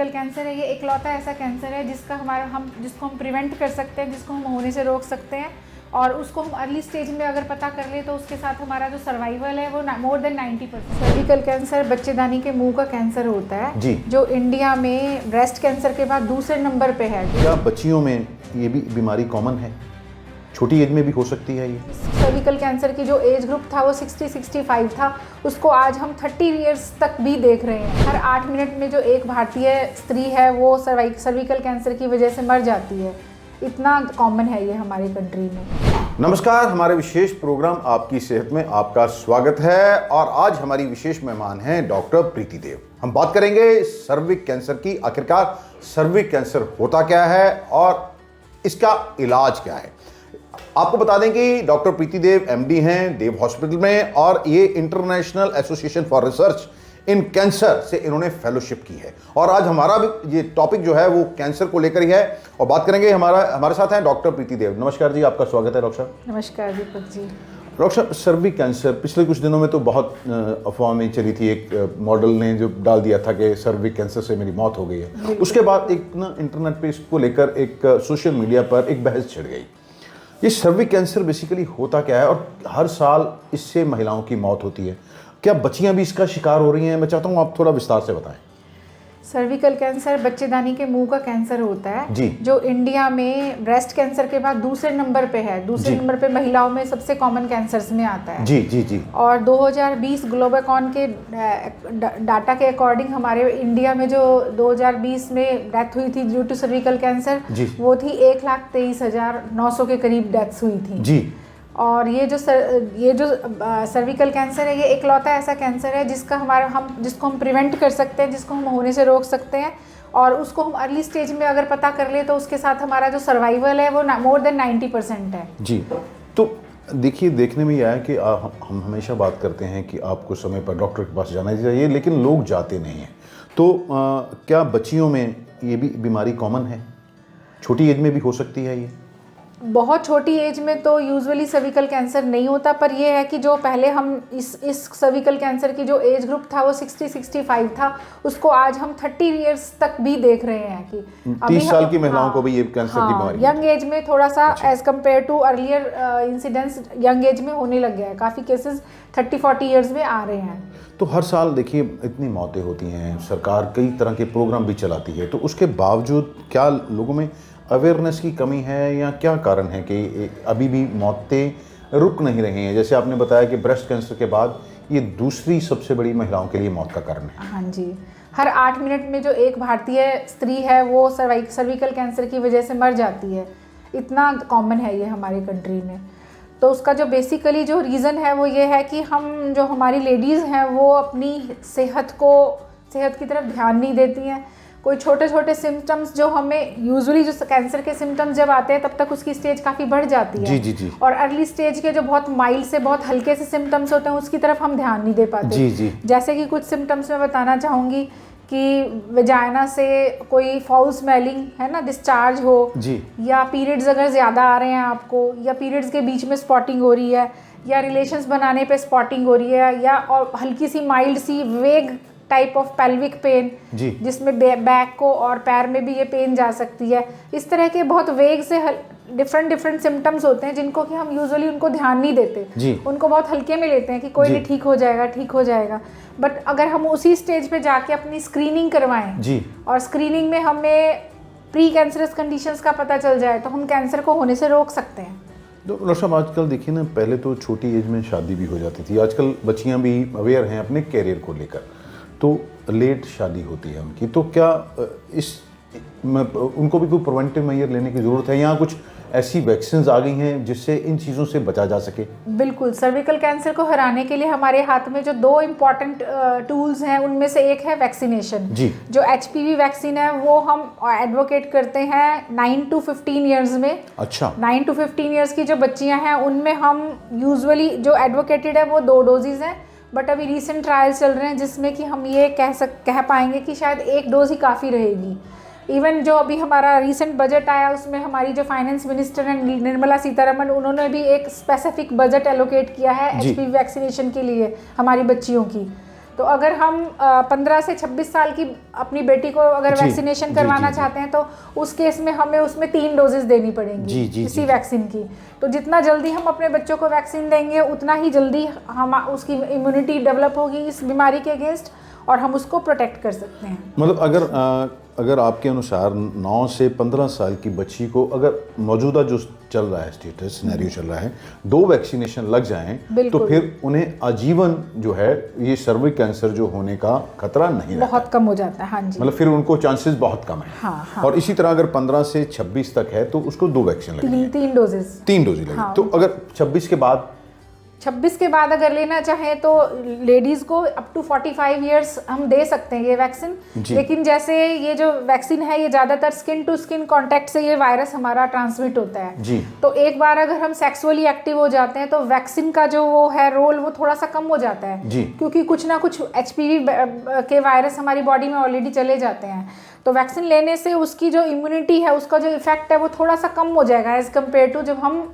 Cervical cancer है, ये इकलौता ऐसा कैंसर है जिसको हम प्रिवेंट कर सकते हैं, जिसको हम होने से रोक सकते हैं और उसको हम अर्ली स्टेज में अगर पता कर ले तो उसके साथ हमारा जो सर्वाइवल है वो मोर देन 90%। सर्विकल कैंसर बच्चेदानी के मुंह का कैंसर होता है जी, जो इंडिया में ब्रेस्ट कैंसर के बाद दूसरे नंबर पे है। क्या बच्चियों में ये भी बीमारी कॉमन है? छोटी एज में भी हो सकती है ये? सर्विकल कैंसर की जो एज ग्रुप था वो 60-65 था, उसको आज हम 30 इयर्स तक भी देख रहे हैं। हर 8 मिनट में जो एक भारतीय स्त्री है वो सर्विकल कैंसर की वजह से मर जाती है। इतना कॉमन है ये हमारी कंट्री में। नमस्कार, हमारे विशेष प्रोग्राम आपकी सेहत में आपका स्वागत है और आज हमारी विशेष मेहमान हैं डॉक्टर प्रीति देव। हम बात करेंगे सर्विक कैंसर की। आखिरकार सर्विक कैंसर होता क्या है और इसका इलाज क्या है। आपको बता दें कि डॉक्टर प्रीति देव एमडी हैं देव हॉस्पिटल में और ये international association for research in cancer से इन्होंने फेलोशिप की है और आज हमारा भी ये टॉपिक जो है वो कैंसर को लेकर ही है और बात करेंगे। हमारे साथ हैं डॉक्टर प्रीति देव। नमस्कार जी, आपका स्वागत है डॉक्टर साहब। नमस्कार दीपक जी। डॉक्टर साहब, सर्विक कैंसर पिछले कुछ दिनों में तो बहुत अफवाह में चली थी। एक मॉडल ने जो डाल दिया था कि सर्विक कैंसर से मेरी मौत हो गई है। उसके बाद एक ना इंटरनेट पे इसको लेकर एक सोशल मीडिया पर एक बहस छिड़ गई। ये सर्विक कैंसर बेसिकली होता क्या है और हर साल इससे महिलाओं की मौत होती है, क्या बच्चियां भी इसका शिकार हो रही हैं? मैं चाहता हूं आप थोड़ा विस्तार से बताएं। सर्विकल कैंसर बच्चेदानी के मुंह का कैंसर होता है जी, जो इंडिया में ब्रेस्ट कैंसर के बाद दूसरे नंबर पे है। दूसरे नंबर पे महिलाओं में सबसे कॉमन कैंसर्स में आता है। जी जी जी। और 2020 ग्लोबाकॉन के डाटा के अकॉर्डिंग हमारे इंडिया में जो 2020 में डेथ हुई थी ड्यू टू सर्विकल कैंसर वो थी 1,23,900 के करीब डेथ्स हुई थी जी। और ये जो सर्विकल कैंसर है, ये इकलौता ऐसा कैंसर है जिसको हम प्रिवेंट कर सकते हैं, जिसको हम होने से रोक सकते हैं और उसको हम अर्ली स्टेज में अगर पता कर ले तो उसके साथ हमारा जो सर्वाइवल है वो मोर देन 90% है। जी, तो देखिए, देखने में ये आया कि हम हमेशा बात करते हैं कि आपको समय पर डॉक्टर के पास जाना चाहिए, लेकिन लोग जाते नहीं हैं। तो क्या बच्चियों में ये भी बीमारी कॉमन है? छोटी एज में भी हो सकती है ये? बहुत छोटी एज में तो यूजुअली सर्विकल कैंसर नहीं होता, पर यह है कि जो पहले हम इस सर्विकल कैंसर की जो एज ग्रुप था वो 60-65 था, उसको आज हम 30 इयर्स तक भी देख रहे हैं कि 30 साल की महिलाओं को भी ये कैंसर की बीमारी यंग एज में थोड़ा सा age compare to earlier incidence young age में होने लग गया है। काफ़ी केसेस 30-40 इयर्स में आ रहे हैं। तो हर साल देखिए इतनी मौतें होती हैं, सरकार कई तरह के प्रोग्राम भी चलाती है, तो उसके बावजूद क्या लोगों में अवेयरनेस की कमी है या क्या कारण है कि अभी भी मौतें रुक नहीं रही हैं? जैसे आपने बताया कि ब्रेस्ट कैंसर के बाद ये दूसरी सबसे बड़ी महिलाओं के लिए मौत का कारण है। हाँ जी, हर 8 मिनट में जो एक भारतीय स्त्री है वो सर्विकल कैंसर की वजह से मर जाती है। इतना कॉमन है ये हमारी कंट्री में। तो उसका जो बेसिकली जो रीज़न है वो ये है कि जो हमारी लेडीज़ हैं वो अपनी सेहत की तरफ ध्यान नहीं देती हैं। कोई छोटे छोटे सिम्टम्स जो हमें यूजुअली जो कैंसर के सिम्टम्स जब आते हैं तब तक उसकी स्टेज काफ़ी बढ़ जाती है। जी जी जी। और अर्ली स्टेज के जो बहुत माइल्ड से बहुत हल्के से सिम्टम्स होते हैं उसकी तरफ हम ध्यान नहीं दे पाते। जी जी। जैसे कि कुछ सिम्टम्स मैं बताना चाहूँगी कि वजाइना से कोई फाउल स्मेलिंग है ना, डिस्चार्ज हो जी, या पीरियड्स अगर ज़्यादा आ रहे हैं आपको, या पीरियड्स के बीच में स्पॉटिंग हो रही है, या रिलेशंस बनाने पे स्पॉटिंग हो रही है, या और हल्की सी माइल्ड सी वेग टाइप ऑफ पेल्विक पेन जिसमें बैक को और पैर में भी ये पेन जा सकती है। इस तरह के बहुत वेग से डिफरेंट सिम्टम्स होते हैं जिनको कि हम यूजुअली उनको ध्यान नहीं देते, उनको बहुत हल्के में लेते हैं कि कोई नहीं, ठीक हो जाएगा। बट अगर हम उसी स्टेज पे जाके अपनी स्क्रीनिंग करवाएं जी, और स्क्रीनिंग में हमें प्री कैंसरस कंडीशंस का पता चल जाए तो हम कैंसर को होने से रोक सकते हैं। तो डॉक्टर साहब, आजकल देखिए ना, पहले तो छोटी एज में शादी भी हो जाती थी, आजकल बच्चियां भी अवेयर हैं अपने कैरियर को लेकर, तो लेट शादी होती है उनकी। तो क्या उनको भी कोई प्रिवेंटिव मेजर लेने की ज़रूरत है? यहाँ कुछ ऐसी वैक्सीन्स आ गई हैं जिससे इन चीज़ों से बचा जा सके? बिल्कुल, सर्विकल कैंसर को हराने के लिए हमारे हाथ में जो 2 इम्पॉर्टेंट टूल्स हैं उनमें से एक है वैक्सीनेशन जी। जो HPV वैक्सीन है वो हम एडवोकेट करते हैं 9 to 15 ईयर्स में। अच्छा, 9 to 15 ईयर्स की जो बच्चियां हैं उनमें हम यूजुअली जो एडवोकेटेड है वो 2 डोजेज हैं, बट अभी रीसेंट ट्रायल्स चल रहे हैं जिसमें कि हम ये कह पाएंगे कि शायद 1 डोज ही काफ़ी रहेगी। इवन जो अभी हमारा रीसेंट बजट आया उसमें हमारी जो फाइनेंस मिनिस्टर हैं निर्मला सीतारमण, उन्होंने भी एक स्पेसिफिक बजट एलोकेट किया है HPV वैक्सीनेशन के लिए हमारी बच्चियों की। तो अगर हम 15 से 26 साल की अपनी बेटी को अगर वैक्सीनेशन करवाना चाहते हैं तो उस केस में हमें उसमें 3 डोजेस देनी पड़ेंगी इसी वैक्सीन की। तो जितना जल्दी हम अपने बच्चों को वैक्सीन देंगे उतना ही जल्दी हम उसकी इम्यूनिटी डेवलप होगी इस बीमारी के अगेंस्ट और हम उसको प्रोटेक्ट कर सकते हैं। मतलब अगर आपके अनुसार 9 से 15 साल की बच्ची को अगर मौजूदा जो चल रहा है स्टेटस सिनेरियो चल रहा है 2 वैक्सीनेशन लग जाएं तो फिर उन्हें आजीवन जो है ये सर्विक कैंसर जो होने का खतरा नहीं रहता, बहुत कम हो जाता है। हाँ जी, मतलब फिर उनको चांसेस बहुत कम है। हाँ। और इसी तरह अगर 15 से 26 तक है तो उसको 2 वैक्सीन लगेंगे, 3 डोजेस 3 डोज लगेंगे। तो अगर 26 के बाद अगर लेना चाहें तो लेडीज को अप टू 45 इयर्स हम दे सकते हैं ये वैक्सीन। लेकिन जैसे ये जो वैक्सीन है ये ज़्यादातर स्किन टू स्किन कांटेक्ट से ये वायरस हमारा ट्रांसमिट होता है तो एक बार अगर हम सेक्सुअली एक्टिव हो जाते हैं तो वैक्सीन का जो वो है रोल वो थोड़ा सा कम हो जाता है क्योंकि कुछ ना कुछ HPV के वायरस हमारी बॉडी में ऑलरेडी चले जाते हैं। तो वैक्सीन लेने से उसकी जो इम्यूनिटी है उसका जो इफेक्ट है वो थोड़ा सा कम हो जाएगा एज़ कम्पेयर टू जब हम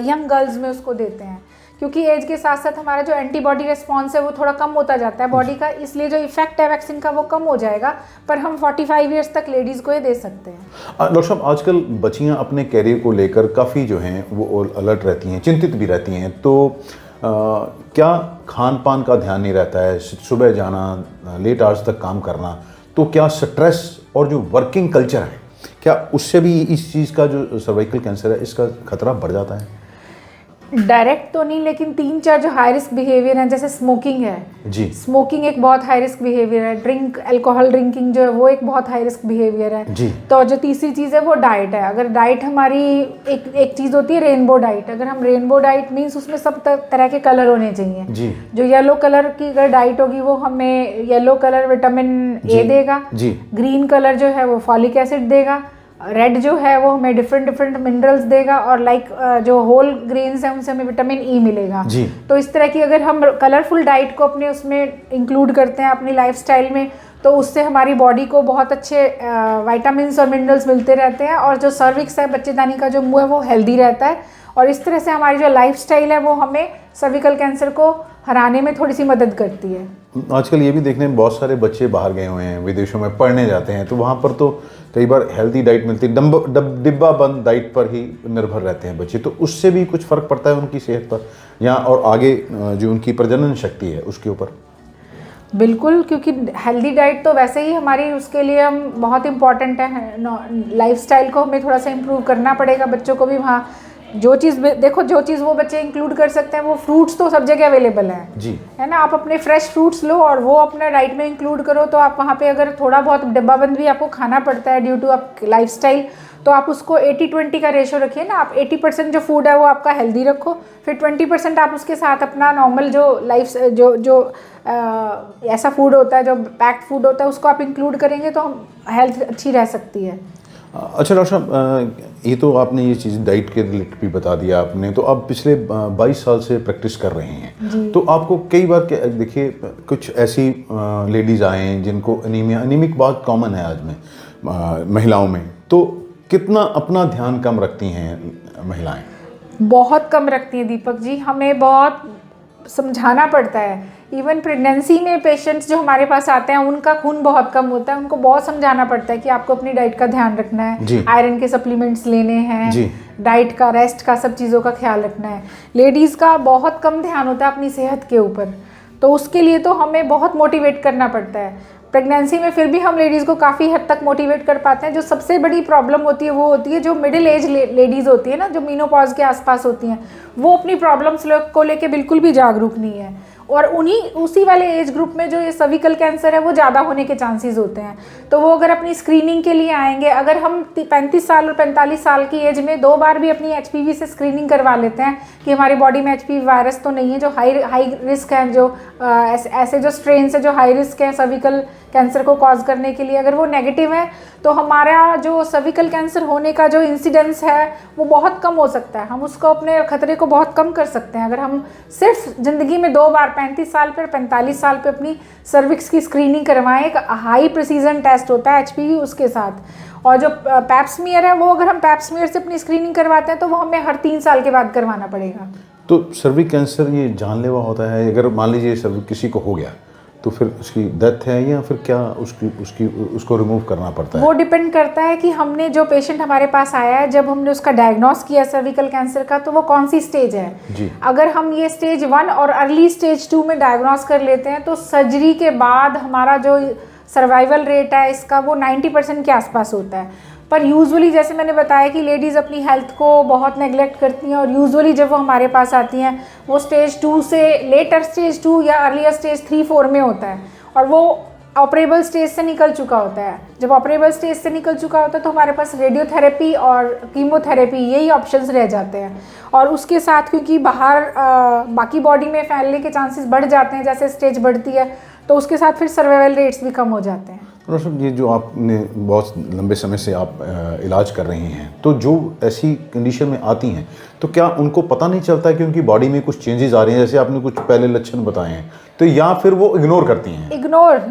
यंग गर्ल्स में उसको देते हैं, क्योंकि एज के साथ साथ हमारा जो एंटीबॉडी रिस्पॉन्स है वो थोड़ा कम होता जाता है बॉडी का, इसलिए जो इफेक्ट है वैक्सीन का वो कम हो जाएगा। पर हम 45 इयर्स तक लेडीज़ को ये दे सकते हैं। डॉक्टर साहब आजकल बच्चियां अपने कैरियर को लेकर काफ़ी जो हैं वो अलर्ट रहती हैं, चिंतित भी रहती हैं, तो क्या खान पान का ध्यान नहीं रहता है, सुबह जाना, लेट आवर्स तक काम करना, तो क्या स्ट्रेस और जो वर्किंग कल्चर है क्या उससे भी इस चीज़ का जो सर्वाइकल कैंसर है इसका खतरा बढ़ जाता है? डायरेक्ट तो नहीं, लेकिन 3-4 जो हाई रिस्क बिहेवियर हैं जैसे स्मोकिंग है जी, स्मोकिंग एक बहुत हाई रिस्क बिहेवियर है, अल्कोहल ड्रिंकिंग जो है वो एक बहुत हाई रिस्क बिहेवियर है जी। तो जो तीसरी चीज़ है वो डाइट है। अगर डाइट हमारी एक चीज़ होती है रेनबो डाइट, अगर हम रेनबो डाइट मीन्स उसमें सब तरह के कलर होने चाहिए जी। जो येलो कलर की अगर डाइट होगी वो हमें येलो कलर विटामिन ए देगा जी। ग्रीन कलर जो है वो फॉलिक एसिड देगा, रेड जो है वो हमें डिफरेंट मिनरल्स देगा और जो होल ग्रेन्स हैं उनसे हमें विटामिन ई मिलेगा जी। तो इस तरह की अगर हम कलरफुल डाइट को अपने उसमें इंक्लूड करते हैं अपनी लाइफस्टाइल में तो उससे हमारी बॉडी को बहुत अच्छे विटामिन्स और मिनरल्स मिलते रहते हैं और जो सर्विक्स है बच्चेदानी का जो मुंह है वो हेल्दी रहता है और इस तरह से हमारी जो लाइफस्टाइल है वो हमें सर्विकल कैंसर को हराने में थोड़ी सी मदद करती है। आजकल ये भी देखने में बहुत सारे बच्चे बाहर गए हुए हैं, विदेशों में पढ़ने जाते हैं, तो वहाँ पर तो कई बार हेल्दी डाइट मिलती है, डिब्बा बंद डाइट पर ही निर्भर रहते हैं बच्चे, तो उससे भी कुछ फ़र्क पड़ता है उनकी सेहत पर या और आगे जो उनकी प्रजनन शक्ति है उसके ऊपर? बिल्कुल, क्योंकि हेल्दी डाइट तो वैसे ही हमारी उसके लिए हम बहुत इम्पॉर्टेंट है। लाइफस्टाइल को हमें थोड़ा सा इम्प्रूव करना पड़ेगा बच्चों को भी। वहाँ जो चीज़ देखो जो चीज़ वो बच्चे इंक्लूड कर सकते हैं वो फ्रूट्स तो सब जगह अवेलेबल हैं जी, है ना। आप अपने फ्रेश फ्रूट्स लो और वो अपने डाइट में इंक्लूड करो तो आप वहाँ पे अगर थोड़ा बहुत डिब्बाबंद भी आपको खाना पड़ता है ड्यू टू आप लाइफस्टाइल तो आप उसको 80-20 का रेशो रखिए ना। आप 80% जो फूड है वो आपका हेल्दी रखो, फिर 20% आप उसके साथ अपना नॉर्मल जो लाइफ जो ऐसा फूड होता है जो पैक्ड फूड होता है उसको आप इंक्लूड करेंगे तो हम हेल्थ अच्छी रह सकती है। अच्छा डॉक्टर साहब, ये तो आपने ये चीज़ डाइट के रिलेटेड भी बता दिया आपने, तो आप पिछले 22 साल से प्रैक्टिस कर रहे हैं तो आपको कई बार देखिए कुछ ऐसी लेडीज़ आए हैं जिनको एनीमिक बहुत कॉमन है आज में महिलाओं में, तो कितना अपना ध्यान कम रखती हैं महिलाएं? बहुत कम रखती हैं दीपक जी, हमें बहुत समझाना पड़ता है। इवन प्रेगनेंसी में पेशेंट्स जो हमारे पास आते हैं उनका खून बहुत कम होता है, उनको बहुत समझाना पड़ता है कि आपको अपनी डाइट का ध्यान रखना है, आयरन के सप्लीमेंट्स लेने हैं, डाइट का, रेस्ट का, सब चीज़ों का ख्याल रखना है। लेडीज़ का बहुत कम ध्यान होता है अपनी सेहत के ऊपर, तो उसके लिए तो हमें बहुत मोटिवेट करना पड़ता है। प्रेगनेंसी में फिर भी हम लेडीज़ को काफ़ी हद तक मोटिवेट कर पाते हैं। जो सबसे बड़ी प्रॉब्लम होती है वो होती है जो मिडिल एज लेडीज़ होती है ना, जो मीनोपॉज के आसपास होती हैं, वो अपनी प्रॉब्लम्स को लेके बिल्कुल भी जागरूक नहीं है और उसी वाले एज ग्रुप में जो ये सर्विकल कैंसर है वो ज़्यादा होने के चांसेस होते हैं। तो वो अगर अपनी स्क्रीनिंग के लिए आएंगे, अगर हम 35 साल और 45 साल की एज में 2 बार भी अपनी HPV से स्क्रीनिंग करवा लेते हैं कि हमारी बॉडी में HPV वायरस तो नहीं है, जो हाई रिस्क है, जो ऐसे जो स्ट्रेन्स है जो हाई रिस्क है सर्विकल कैंसर को कॉज करने के लिए, अगर वो नेगेटिव है तो हमारा जो सर्विकल कैंसर होने का जो इंसिडेंस है वो बहुत कम हो सकता है। हम उसको अपने खतरे को बहुत कम कर सकते हैं अगर हम सिर्फ ज़िंदगी में 2 बार 35 साल पर 45 साल पे अपनी सर्विक्स की स्क्रीनिंग करवाएं। एक हाई प्रिसीजन टेस्ट होता है HPV उसके साथ, और जो पैप्समियर है वो अगर हम पैप्समियर से अपनी स्क्रीनिंग करवाते हैं तो वो हमें हर 3 साल के बाद करवाना पड़ेगा। तो सर्विक कैंसर ये जानलेवा होता है? अगर मान लीजिए किसी को हो गया तो फिर उसकी डेथ है या फिर क्या उसको रिमूव करना पड़ता है? वो डिपेंड करता है कि हमने जो पेशेंट हमारे पास आया है, जब हमने उसका डायग्नोस किया सर्विकल कैंसर का, तो वो कौन सी स्टेज है जी। अगर हम ये स्टेज 1 और अर्ली स्टेज 2 में डायग्नोस कर लेते हैं तो सर्जरी के बाद हमारा जो सर्वाइवल रेट है इसका वो 90% के आसपास होता है। पर यूजुअली जैसे मैंने बताया कि लेडीज़ अपनी हेल्थ को बहुत नेग्लेक्ट करती हैं और यूजुअली जब वो हमारे पास आती हैं वो स्टेज 2 से लेटर स्टेज 2 या अर्लियर स्टेज 3-4 में होता है और वो ऑपरेबल स्टेज से निकल चुका होता है। जब ऑपरेबल स्टेज से निकल चुका होता है तो हमारे पास रेडियोथेरेपी और कीमोथेरेपी यही ऑप्शंस रह जाते हैं और उसके साथ क्योंकि बाहर बाकी बॉडी में फैलने के चांसेस बढ़ जाते हैं जैसे स्टेज बढ़ती है, तो उसके साथ फिर सर्वाइवल रेट्स भी कम हो जाते हैं। डॉक्टर साहब, ये जो आपने बहुत लंबे समय से आप इलाज कर रही हैं, तो जो ऐसी कंडीशन में आती हैं तो क्या उनको पता नहीं चलता कि उनकी बॉडी में कुछ चेंजेस आ रहे हैं, जैसे आपने कुछ पहले लक्षण बताए हैं, तो या फिर वो इग्नोर करती हैं?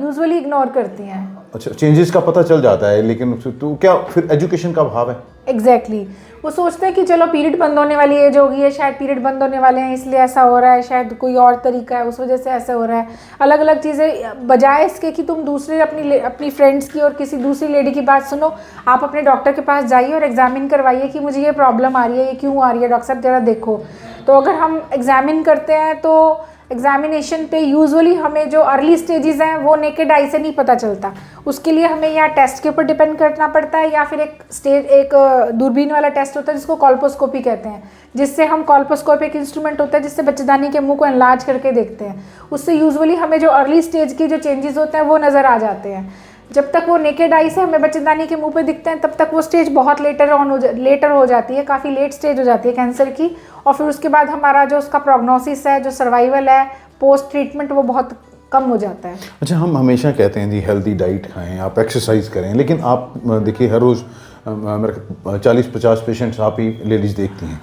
यूजुअली इग्नोर करती हैं। अच्छा, चेंजेस का पता चल जाता है, लेकिन तो क्या फिर एजुकेशन का अभाव है? एग्जैक्टली वो सोचते हैं कि चलो पीरियड बंद होने वाली एज होगी है, शायद पीरियड बंद होने वाले हैं इसलिए ऐसा हो रहा है, शायद कोई और तरीका है उस वजह से ऐसा हो रहा है। अलग अलग चीज़ें, बजाय इसके कि तुम दूसरे अपनी फ्रेंड्स की और किसी दूसरी लेडी की बात सुनो, आप अपने डॉक्टर के पास जाइए और एग्जामिन करवाइए कि मुझे ये प्रॉब्लम आ रही है, ये क्यों आ रही है, डॉक्टर साहब ज़रा देखो। तो अगर हम एग्जामिन करते हैं तो एग्जामिनेशन पे यूजुअली हमें जो अर्ली स्टेजेस हैं वो नेकेड आई से नहीं पता चलता, उसके लिए हमें या टेस्ट के ऊपर डिपेंड करना पड़ता है या फिर एक दूरबीन वाला टेस्ट होता है जिसको कॉल्पोस्कोपी कहते हैं, जिससे हम कॉल्पोस्कोपी एक इंस्ट्रूमेंट होता है जिससे बच्चेदानी के मुंह को एनलार्ज करके देखते हैं। उससे यूजुअली हमें जो अर्ली स्टेज की जो चेंजेस होते हैं वो नज़र आ जाते हैं। जब तक वो नेकेड आई से हमें बच्चेदानी के मुंह पे दिखते हैं तब तक वो स्टेज बहुत लेटर हो जाती है, काफ़ी लेट स्टेज हो जाती है कैंसर की, और फिर उसके बाद हमारा जो उसका प्रोग्नोसिस है, जो सर्वाइवल है पोस्ट ट्रीटमेंट, वो बहुत कम हो जाता है। अच्छा, हम हमेशा कहते हैं जी हेल्दी डाइट खाएं, आप एक्सरसाइज करें, लेकिन आप देखिए हर रोज़ मेरे 40-50 पेशेंट्स आप ही लेडीज़ देखती हैं,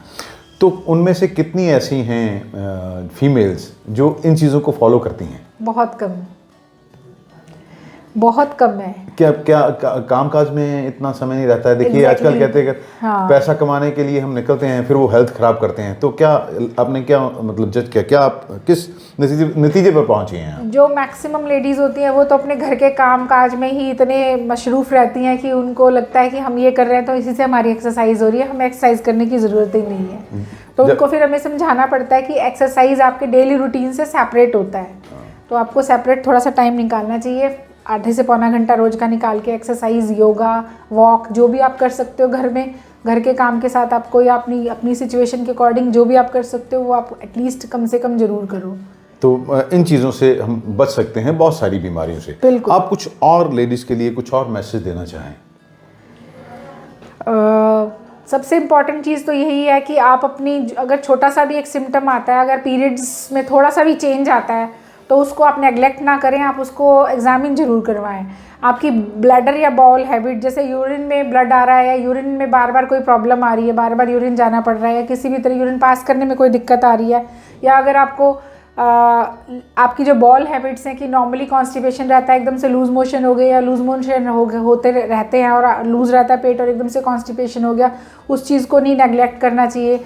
तो उनमें से कितनी ऐसी हैं फीमेल्स जो इन चीज़ों को फॉलो करती हैं? बहुत कम, बहुत कम है। क्या कामकाज में इतना समय नहीं रहता है? देखिए आजकल कहते हैं कि पैसा कमाने के लिए हम निकलते हैं, फिर वो हेल्थ खराब करते हैं, तो क्या आपने क्या मतलब जज किया, क्या आप किस नतीजे पर पहुंची हैं? जो मैक्सिमम लेडीज़ होती हैं वो तो अपने घर के काम काज में ही इतने मशरूफ़ रहती हैं कि उनको लगता है कि हम ये कर रहे हैं तो इसी से हमारी एक्सरसाइज हो रही है, हमें एक्सरसाइज करने की ज़रूरत ही नहीं है। तो उनको फिर हमें समझाना पड़ता है कि एक्सरसाइज आपके डेली रूटीन से सेपरेट होता है, तो आपको सेपरेट थोड़ा सा टाइम निकालना चाहिए, आधे से पौना घंटा रोज का निकाल के एक्सरसाइज, योगा, वॉक, जो भी आप कर सकते हो घर में, घर के काम के साथ आपको या अपनी सिचुएशन के अकॉर्डिंग जो भी आप कर सकते हो वो आप एटलीस्ट कम से कम जरूर करो। तो इन चीज़ों से हम बच सकते हैं बहुत सारी बीमारियों से। बिल्कुल। आप कुछ और लेडीज़ के लिए कुछ और मैसेज देना चाहें? सबसे इम्पॉर्टेंट चीज़ तो यही है कि आप अपनी, अगर छोटा सा भी एक सिम्टम आता है, अगर पीरियड्स में थोड़ा सा भी चेंज आता है तो उसको आप नेग्लेक्ट ना करें, आप उसको एग्जामिन जरूर करवाएं। आपकी ब्लैडर या बॉल हैबिट, जैसे यूरिन में ब्लड आ रहा है या यूरिन में बार बार कोई प्रॉब्लम आ रही है, बार बार यूरिन जाना पड़ रहा है या किसी भी तरह यूरिन पास करने में कोई दिक्कत आ रही है, या अगर आपको आपकी जो बॉल हैबिट्स हैं कि नॉर्मली कॉन्स्टिपेशन रहता है, एकदम से लूज मोशन हो गए या लूज मोशन होते रहते हैं और लूज रहता है पेट और एकदम से कॉन्स्टिपेशन हो गया, उस चीज़ को नहीं नेग्लेक्ट करना चाहिए।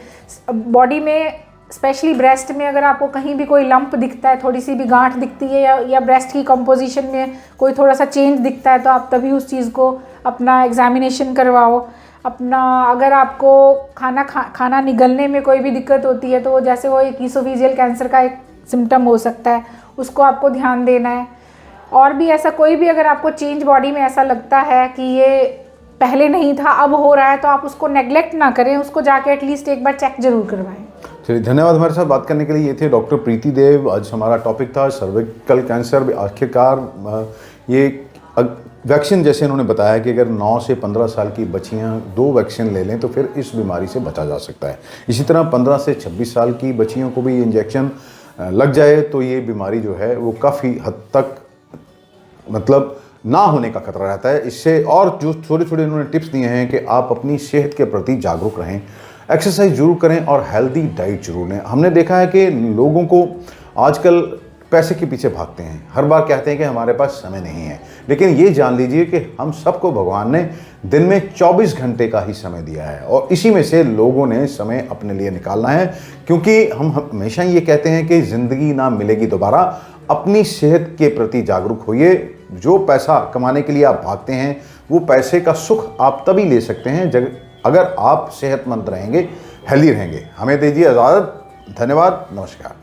बॉडी में स्पेशली ब्रेस्ट में अगर आपको कहीं भी कोई लंप दिखता है, थोड़ी सी भी गांठ दिखती है या ब्रेस्ट की कंपोजिशन में कोई थोड़ा सा चेंज दिखता है, तो आप तभी उस चीज़ को अपना एग्जामिनेशन करवाओ। अपना, अगर आपको खाना निगलने में कोई भी दिक्कत होती है तो वो जैसे वो एक ईसोफेजियल कैंसर का एक सिम्टम हो सकता है, उसको आपको ध्यान देना है। और भी ऐसा कोई भी अगर आपको चेंज बॉडी में ऐसा लगता है कि ये पहले नहीं था अब हो रहा है, तो आप उसको नेग्लेक्ट ना करें, उसको जाके एटलीस्ट एक बार चेक जरूर करवाएं। चलिए, धन्यवाद हमारे साथ बात करने के लिए। ये थे डॉक्टर प्रीति देव। आज हमारा टॉपिक था सर्विकल कैंसर। आखिरकार ये वैक्सीन, जैसे इन्होंने बताया कि अगर 9 से 15 साल की बच्चियां 2 वैक्सीन ले लें तो फिर इस बीमारी से बचा जा सकता है। इसी तरह 15 से 26 साल की बच्चियों को भी इंजेक्शन लग जाए तो ये बीमारी जो है वो काफ़ी हद तक मतलब ना होने का खतरा रहता है। इससे और जो थोड़े थोड़े इन्होंने टिप्स दिए हैं कि आप अपनी सेहत के प्रति जागरूक रहें, एक्सरसाइज जरूर करें और हेल्दी डाइट जरूर लें। हमने देखा है कि लोगों को आजकल पैसे के पीछे भागते हैं, हर बार कहते हैं कि हमारे पास समय नहीं है। लेकिन ये जान लीजिए कि हम सबको भगवान ने दिन में 24 घंटे का ही समय दिया है और इसी में से लोगों ने समय अपने लिए निकालना है, क्योंकि हम हमेशा ये कहते हैं कि ज़िंदगी ना मिलेगी दोबारा। अपनी सेहत के प्रति जागरूक होइए। जो पैसा कमाने के लिए आप भागते हैं, वो पैसे का सुख आप तभी ले सकते हैं अगर आप सेहतमंद रहेंगे, हेल्दी रहेंगे। हमें दीजिए इजाज़त। धन्यवाद, नमस्कार।